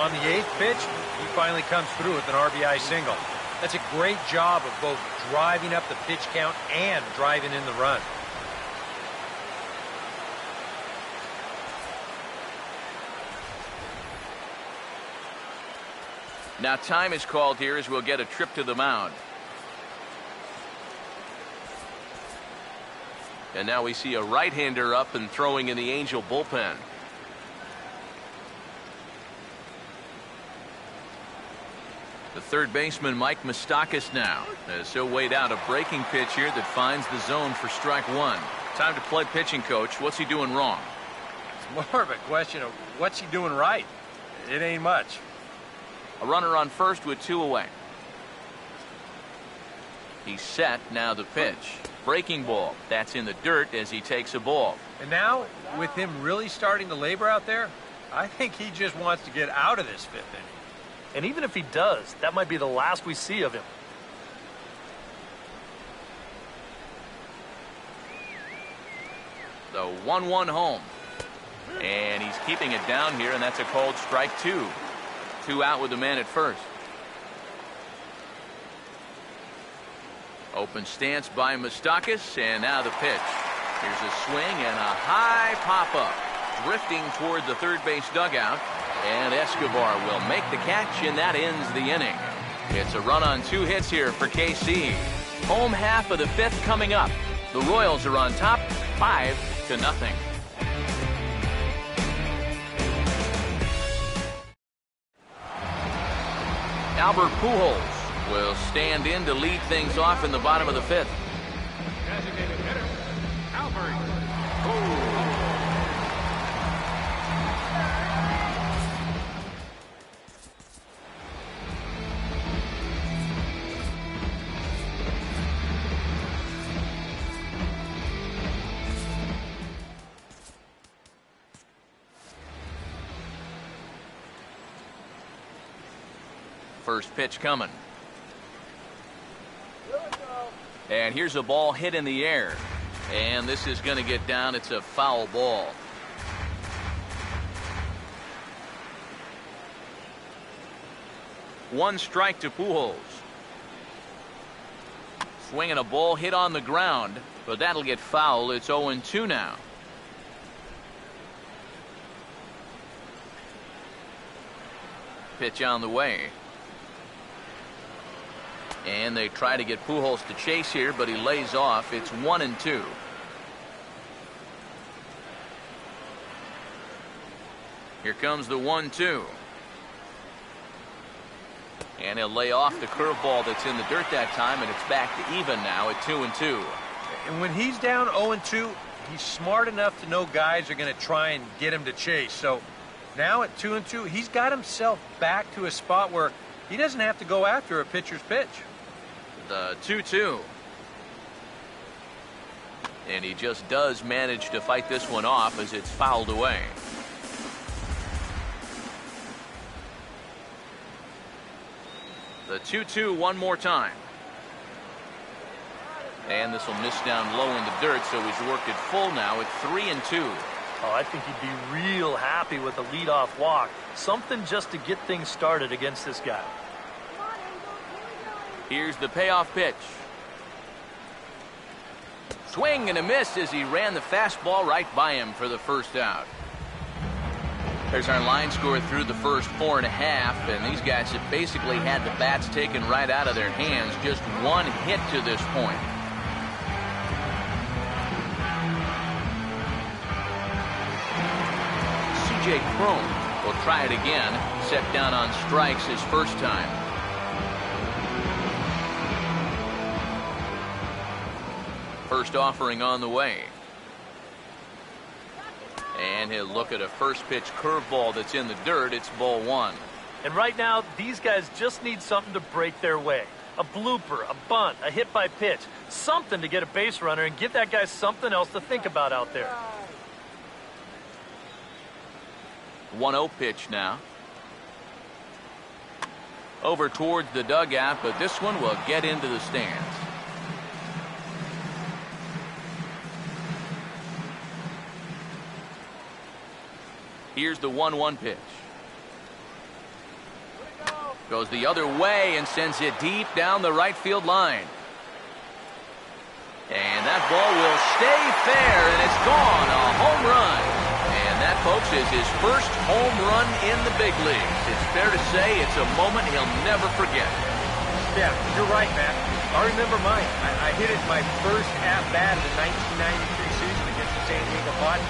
F: on the 8th pitch, he finally comes through with an RBI single. That's a great job of both driving up the pitch count and driving in the run.
A: Now time is called here as we'll get a trip to the mound. And now we see a right-hander up and throwing in the Angel bullpen. The third baseman, Mike Moustakas, now, as he'll wait out a breaking pitch here that finds the zone for strike 1. Time to play pitching, coach. What's he doing wrong?
F: It's more of a question of what's he doing right. It ain't much.
A: A runner on first with 2 away. He's set. Now the pitch. Breaking ball. That's in the dirt as he takes a ball.
C: And now, with him really starting to labor out there, I think he just wants to get out of this fifth inning.
B: And even if he does, that might be the last we see of him.
A: The 1-1 home. And he's keeping it down here, and that's a called strike 2. 2 out with the man at first. Open stance by Moustakas, and now the pitch. Here's a swing and a high pop-up. Drifting toward the third base dugout, and Escobar will make the catch, and that ends the inning. It's a run on 2 hits here for KC. Home half of the 5th coming up. The Royals are on top, 5-0. Albert Pujols will stand in to lead things off in the bottom of the 5th.
D: Designated hitter, Albert Pujols.
A: First pitch coming. And here's a ball hit in the air. And this is going to get down. It's a foul ball. One strike to Pujols. Swinging a ball hit on the ground, but that'll get foul. It's 0-2 now. Pitch on the way. And they try to get Pujols to chase here, but he lays off. It's 1-2. Here comes the 1-2. And he'll lay off the curveball that's in the dirt that time, and it's back to even now at 2-2.
C: And when he's down 0-2, he's smart enough to know guys are going to try and get him to chase. So now at 2-2, he's got himself back to a spot where he doesn't have to go after a pitcher's pitch.
A: The 2-2. And he just does manage to fight this one off as it's fouled away. The 2-2 one more time. And this will miss down low in the dirt, so he's worked it full now at 3-2.
B: Oh, I think he'd be real happy with a leadoff walk. Something just to get things started against this guy.
A: Here's the payoff pitch. Swing and a miss as he ran the fastball right by him for the first out. There's our line score through the first 4.5, and these guys have basically had the bats taken right out of their hands. Just one hit to this point. C.J. Cron will try it again. Set down on strikes his first time. First offering on the way. And he'll look at a first pitch curveball that's in the dirt. It's ball 1.
B: And right now, these guys just need something to break their way. A blooper, a bunt, a hit by pitch. Something to get a base runner and give that guy something else to think about out there.
A: 1-0 pitch now. Over towards the dugout, but this one will get into the stands. Here's the 1-1 pitch. Goes the other way and sends it deep down the right field line. And that ball will stay fair, and it's gone. A home run. And that, folks, is his first home run in the big leagues. It's fair to say it's a moment he'll never forget.
C: Yeah, you're right, Matt. I remember mine. I hit it my first at-bat of the 1993 season against the San Diego Padres.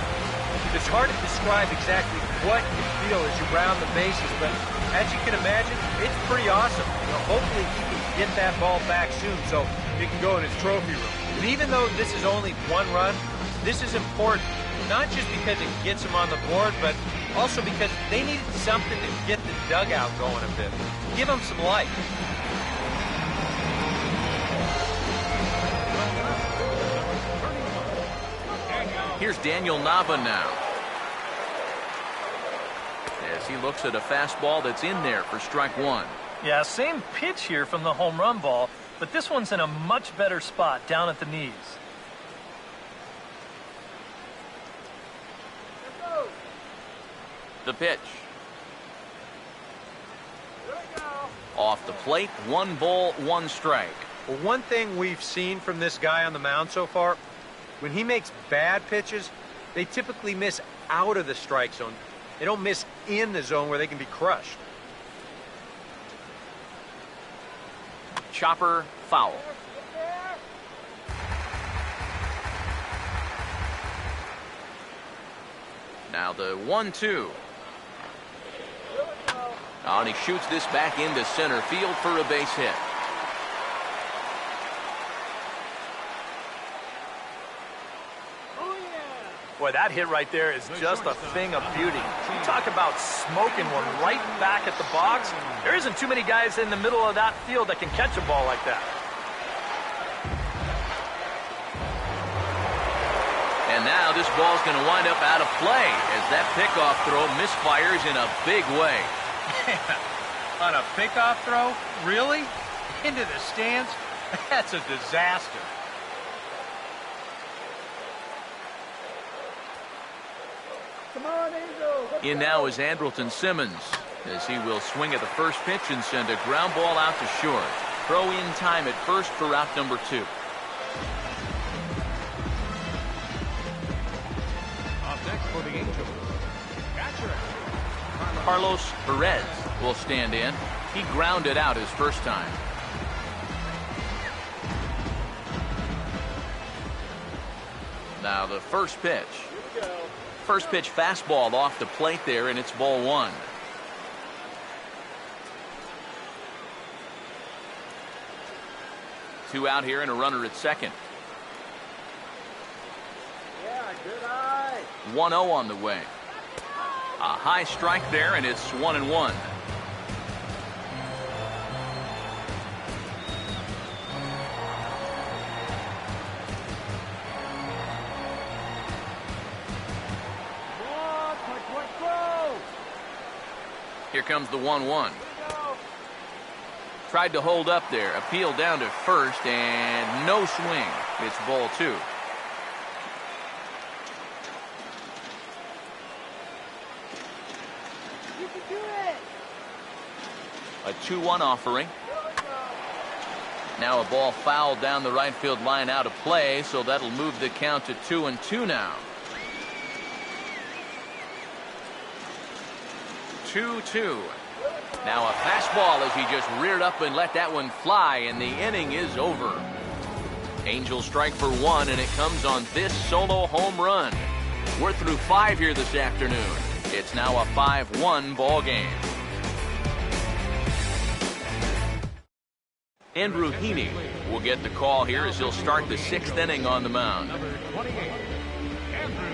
C: It's hard to describe exactly what you feel as you round the bases, but as you can imagine, it's pretty awesome. You know, hopefully he can get that ball back soon so it can go in his trophy room. And even though this is only one run, this is important, not just because it gets them on the board, but also because they needed something to get the dugout going a bit. Give them some life.
A: Here's Daniel Nava now. As he looks at a fastball that's in there for strike one.
B: Yeah, same pitch here from the home run ball, but this one's in a much better spot down at the knees.
A: The pitch. Off the plate, 1 ball, 1 strike.
F: Well, one thing we've seen from this guy on the mound so far, when he makes bad pitches, they typically miss out of the strike zone. They don't miss in the zone where they can be crushed.
A: Chopper, foul. Now the 1-2. Oh, and he shoots this back into center field for a base hit.
B: Boy, that hit right there is just a thing of beauty. You talk about smoking one right back at the box. There isn't too many guys in the middle of that field that can catch a ball like that.
A: And now this ball's going to wind up out of play as that pickoff throw misfires in a big way.
F: On a pickoff throw? Really? Into the stands? That's a disaster.
E: Come on, Angel.
A: In now is Andrelton Simmons as he will swing at the first pitch and send a ground ball out to short. Throw in time at first for out number 2.
D: Up next for the Angels, catcher
A: Carlos Perez will stand in. He grounded out his first time. Now the first pitch. First pitch fastball off the plate there, and it's ball 1. Two out here and a runner at second.
E: Yeah, good eye.
A: 1-0 on the way. A high strike there, and it's 1-1. Here comes the 1-1. Tried to hold up there. Appeal down to first, and no swing. It's ball 2.
E: You can do it.
A: A 2-1 offering. Now a ball fouled down the right field line out of play, so that'll move the count to 2-2 now. 2-2. Now a fastball as he just reared up and let that one fly, and the inning is over. Angels strike for 1, and it comes on this solo home run. We're through 5 here this afternoon. It's now a 5-1 ball game. Andrew Heaney will get the call here as he'll start the 6th inning on the mound.
D: number 28, Andrew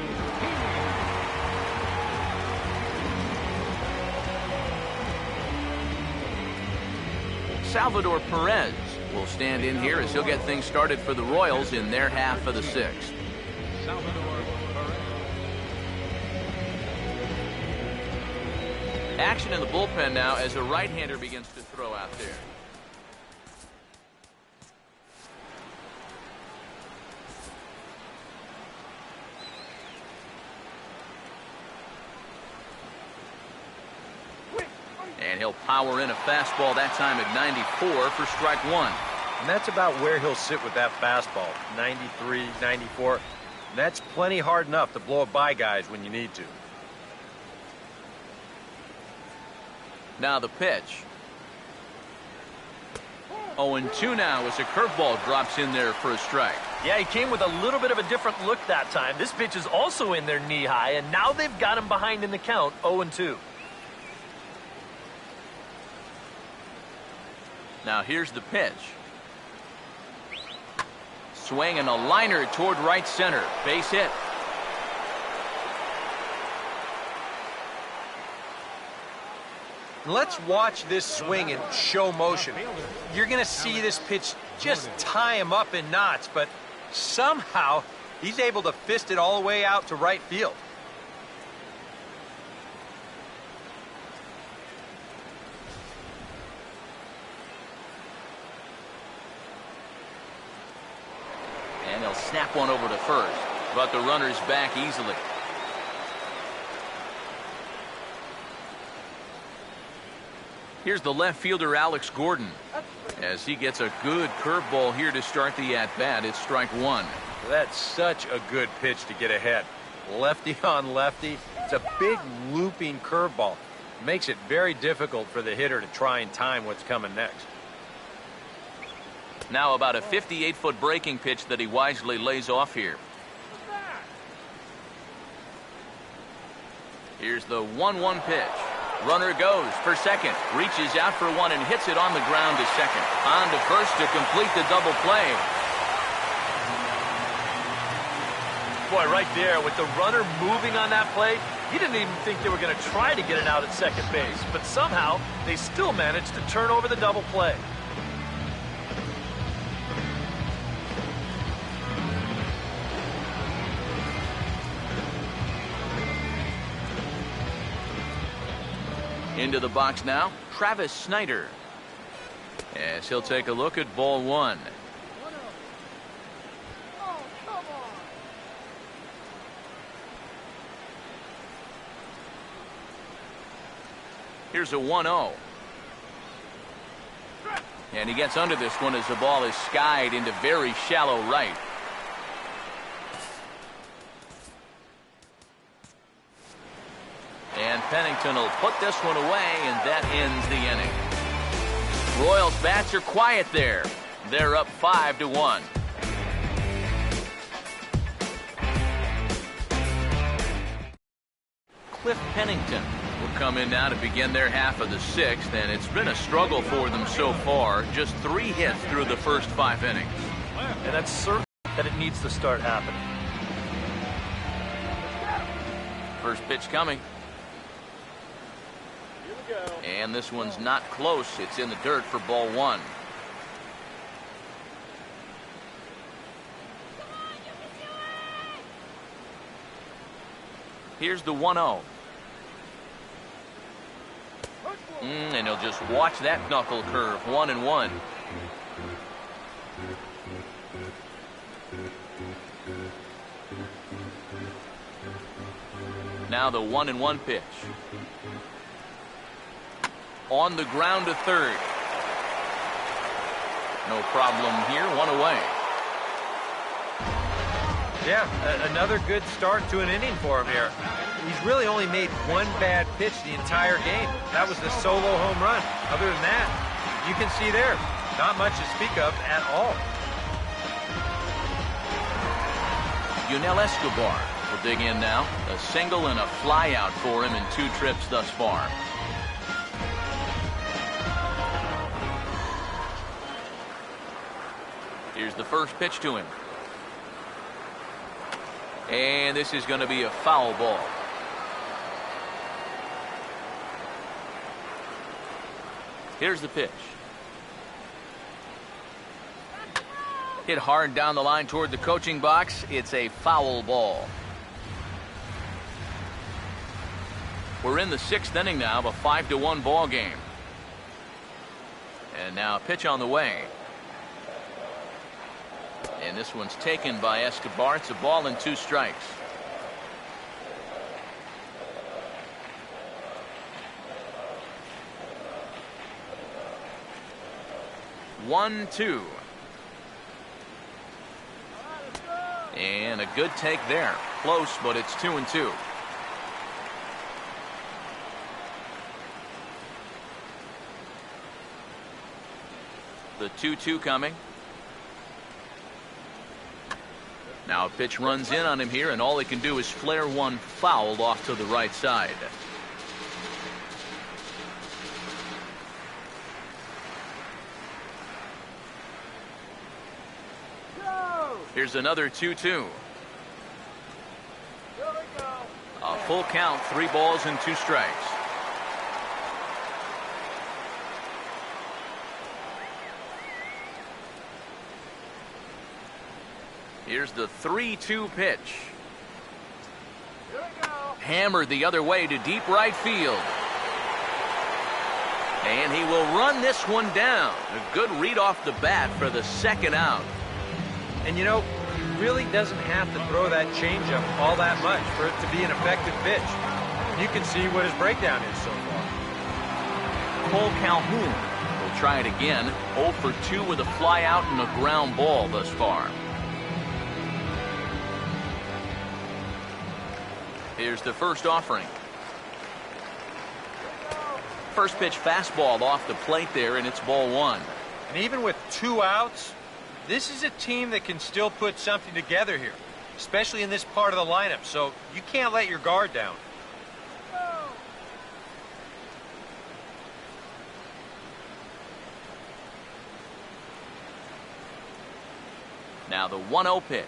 A: Salvador Perez will stand in here as he'll get things started for the Royals in their half of the 6th.
D: Salvador Perez.
A: Action in the bullpen now as a right-hander begins to throw out there. And he'll power in a fastball that time at 94 for strike 1.
F: And that's about where he'll sit with that fastball. 93, 94. And that's plenty hard enough to blow it by guys when you need to.
A: Now the pitch. 0-2 now as a curveball drops in there for a strike.
B: Yeah, he came with a little bit of a different look that time. This pitch is also in there knee high, and now they've got him behind in the count, 0-2.
A: Now here's the pitch. Swing and a liner toward right center. Base hit.
F: Let's watch this swing in show motion. You're going to see this pitch just tie him up in knots, but somehow
C: He's able to fist it all the way out to right field.
A: And he'll snap one over to first, but the runner's back easily. Here's the left fielder, Alex Gordon, as he gets a good curveball here to start the at-bat. It's strike one.
C: That's such a good pitch to get ahead. Lefty on lefty. It's a big looping curveball. Makes it very difficult for the hitter to try and time what's coming next.
A: Now about a 58-foot breaking pitch that he wisely lays off here. Here's the 1-1 pitch. Runner goes for second, reaches out for one and hits it on the ground to second. On to first to complete the double play.
B: Boy, right there with the runner moving on that play, he didn't even think they were going to try to get it out at second base, but somehow they still managed to turn over the double play.
A: Into the box now, Travis Snyder. As he'll take a look at ball one.
E: Oh, come on.
A: Here's a 1-0. And he gets under this one as the ball is skied into very shallow right. And Pennington will put this one away, and that ends the inning. Royals bats are quiet there. They're up 5-1. Cliff Pennington will come in now to begin their half of the sixth, and it's been a struggle for them so far. Just 3 hits through the first 5 innings.
B: And that's certain that it needs to start happening.
A: First pitch coming. And this one's not close. It's in the dirt for ball one. Here's the 1-0. And he'll just watch that knuckle curve. 1-1. Now the 1-1 pitch. On the ground to third. No problem here. 1 away.
C: Yeah, another good start to an inning for him here. He's really only made 1 bad pitch the entire game. That was the solo home run. Other than that, you can see there, not much to speak of at all.
A: Yunel Escobar will dig in now. A single and a fly out for him in 2 trips thus far. Here's the first pitch to him. And this is going to be a foul ball. Here's the pitch. Hit hard down the line toward the coaching box. It's a foul ball. We're in the 6th inning now of a 5-1 ball game. And now a pitch on the way. And this one's taken by Escobar. It's a ball and 2 strikes. One, 2. And a good take there. Close, but it's 2-2. The 2-2 coming. Now a pitch runs in on him here, and all he can do is flare one foul off to the right side. Here's another 2-2. A full count, 3 balls and 2 strikes. Here's the 3-2 pitch.
E: Here we go.
A: Hammered the other way to deep right field. And he will run this one down. A good read off the bat for the second out.
C: And you know, he really doesn't have to throw that changeup all that much for it to be an effective pitch. You can see what his breakdown is so far.
A: Cole Calhoun will try it again. 0 for 2 with a fly out and a ground ball thus far. Here's the first offering. First pitch fastball off the plate there, and it's ball 1.
C: And even with 2 outs, this is a team that can still put something together here, especially in this part of the lineup, so you can't let your guard down.
A: Now the 1-0 pitch.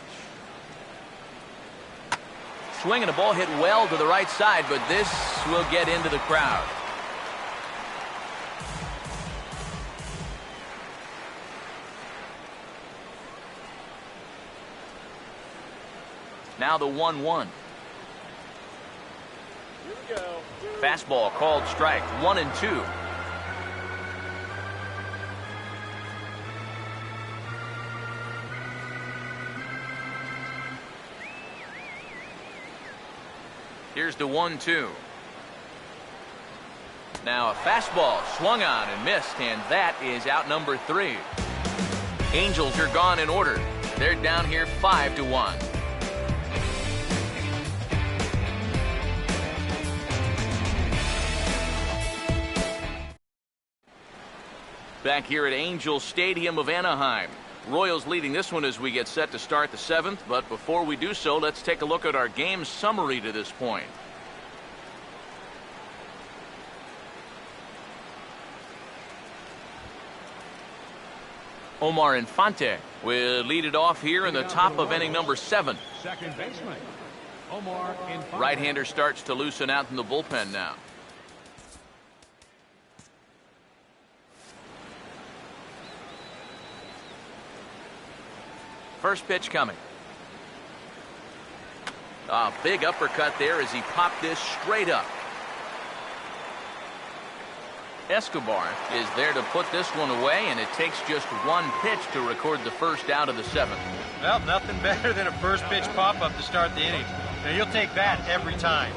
A: Swinging a ball hit well to the right side, but this will get into the crowd. Now the 1-1.
E: Here we go.
A: Fastball called strike. 1-2. Here's the 1-2. Now a fastball swung on and missed, and that is out number 3. Angels are gone in order. They're down here 5-1. Back here at Angels Stadium of Anaheim. Royals leading this one as we get set to start the 7th, but before we do so, let's take a look at our game summary to this point. Omar Infante will lead it off here in the top of inning number 7.
D: Second baseman, Omar Infante.
A: Right-hander starts to loosen out in the bullpen now. First pitch coming. A big uppercut there as he popped this straight up. Escobar is there to put this one away, and it takes just 1 pitch to record the first out of the 7th.
C: Well, nothing better than a first pitch pop-up to start the inning. Now, you'll take that every time.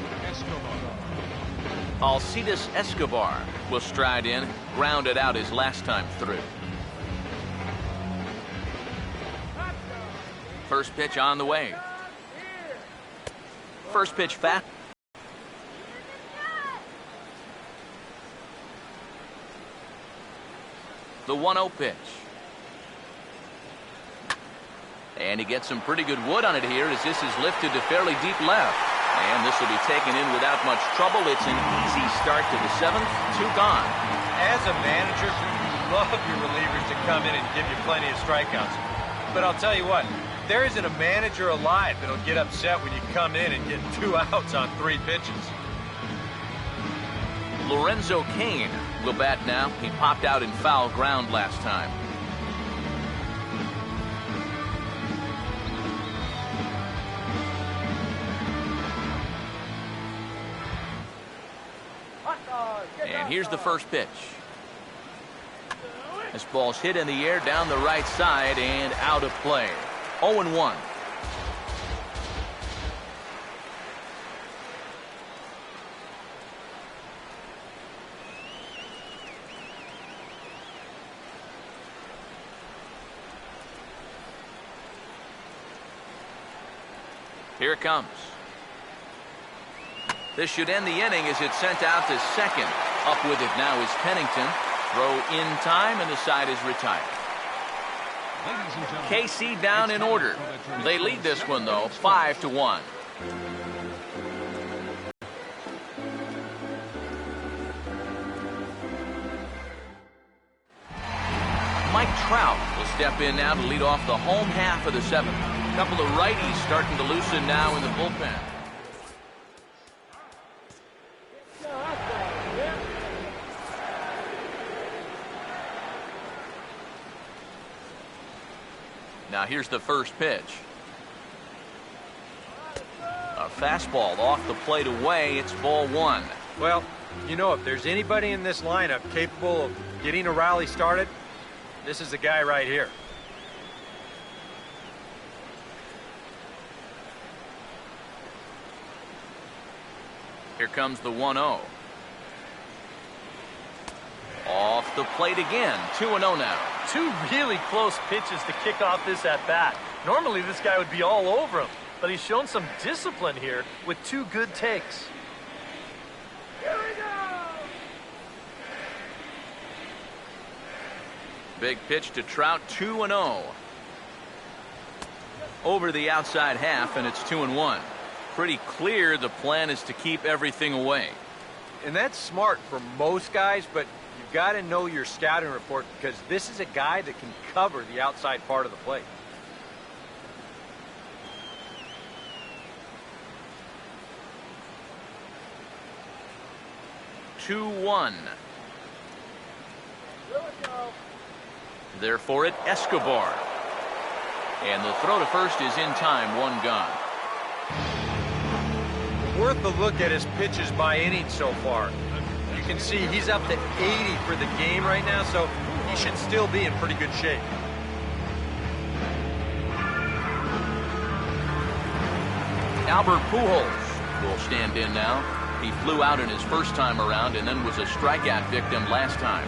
A: Alcides Escobar will stride in, grounded out his last time through. First pitch on the way. First pitch fast. The 1-0 pitch. And he gets some pretty good wood on it here as this is lifted to fairly deep left. And this will be taken in without much trouble. It's an easy start to the 7th. 2 gone.
C: As a manager, you love your relievers to come in and give you plenty of strikeouts. But I'll tell you what, there isn't a manager alive that'll get upset when you come in and get 2 outs on 3 pitches.
A: Lorenzo Cain will bat now. He popped out in foul ground last time. And here's the first pitch. This ball's hit in the air down the right side and out of play. 0-1. Here it comes. This should end the inning as it's sent out to second. Up with it now is Pennington. Throw in time, and the side is retired. KC down in order. They lead this one, though, 5-1. Mike Trout will step in now to lead off the home half of the 7th. A couple of righties starting to loosen now in the bullpen. Now here's the first pitch. fastball off the plate away. It's ball one.
C: Well, you know, if there's anybody in this lineup capable of getting a rally started, this is the guy right here.
A: Here comes the 1-0. Off the plate again. 2-0 now.
B: Two really close pitches to kick off this at-bat. Normally this guy would be all over him, but he's shown some discipline here with two good takes.
E: Here we go.
A: Big pitch to Trout. 2-0. Over the outside half, and it's 2-1. Pretty clear the plan is to keep everything away.
C: And that's smart for most guys, but you've got to know your scouting report because this is a guy that can cover the outside part of the plate.
E: Here we go.
A: There for it, Escobar. And the throw to first is in time. One gone.
C: Worth a look at his pitches by inning so far. You can see he's up to 80 for the game right now, so he should still be in pretty good shape.
A: Albert Pujols will stand in now. He flew out in his first time around and then was a strikeout victim last time.